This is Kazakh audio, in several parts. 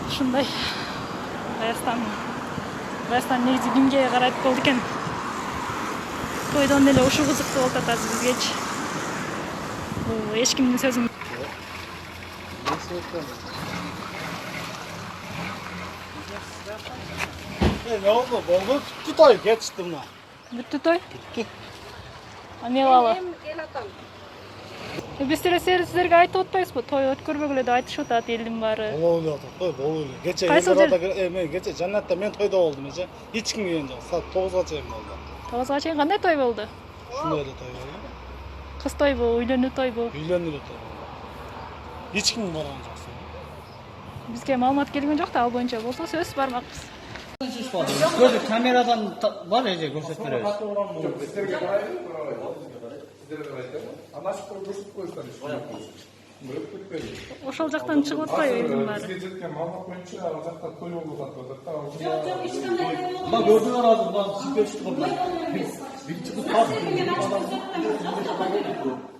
ушундай Кыргызстан негизи кимге карайт болду экен. Тойдон эле ушул кызыктуу болуп атат бизгечи. Эч кимдин сөзүн. Ne oldu? Oldu. Bitti toy. Geçti buna. Бүттү той? Bitti. Эмне кылалы? Биз силерге айтып атпайбызбы? Той өткөрбөгүлө деп айтышып атат элдин баары. Болу атат. Той болу. Geçe Кайсы Eldorada'da men geçe Jannat'ta men toyda oldum ese. Hiç kim gelген жок. Saat 9'a чейин болду. 9га чейин кандай той болду? Şunday da toy болду. Кыз тойбу, үйлөнүү тойбу? Үйлөнүрү той. Hiç kim барган жок. Бизге маалымат келген жок да, ал боюнча болсо сөз бармакпыз. Көзі камерадан бар еже көрсетіп береміз. Ошол жактан чыгып атпайбы элдин баары? Бak gördüler abi, bak süper çıkıyor. Birinci kız var.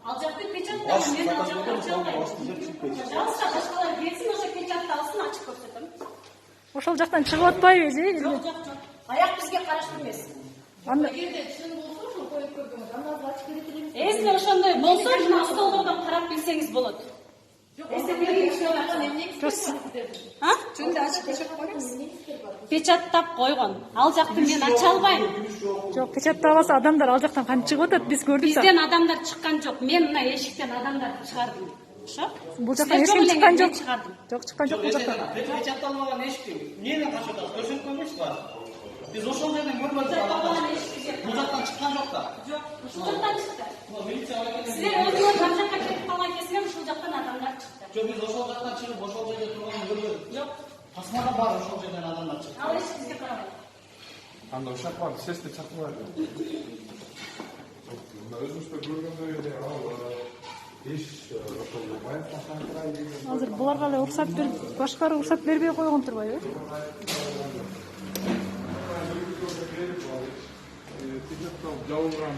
Alacaktık peçattan, ben alacaktan çalmayayım. Жалса, başkaları gelsin, o peçatı alsın, açık gösterdim. Ошол жактан чыгып атпайбы эже? Yok. Ayak bizge karıştı емес. Если ошондой болсо, мына столдордон карап билсеңиз болот. Печаттап койгон. Ал жакты мен ача албайм. Жок, печаттабаса адамдар ал жактан кантип чыгып атат? Биз көрдүк да. Бизден адамдар чыккан жок. Мен мына эшиктен адамдар чыгардым. Бул жактан эч ким чыккан жок. Жок, чыккан жок бул жактан. Печат алмаған ешкім. Нені қашады? Көрсеткенбіз бар. Biz ошол жерден көрмөдүк. Бул жактан чыккан жок да. Жок, ушул жактан чыкты. Силер өзүңөр жак жакка кетип калган кезинен ушул жактан адамдар чыкты. Жок, биз ошол жактан чыгып, ошол жерде турганын көрбөдүк. Жок. Тасмада бар ошол жерден адамдар чыкты. Ал эч бизге карабайт. Анда ушак бар, сесте чакырбайды. Өзүбүздө көргөндөй эле ал иш ошол байкасаңкырай деген. Азыр буларга эле уруксат берип, башкары уруксат бербей койгон турбайбы? Жабылган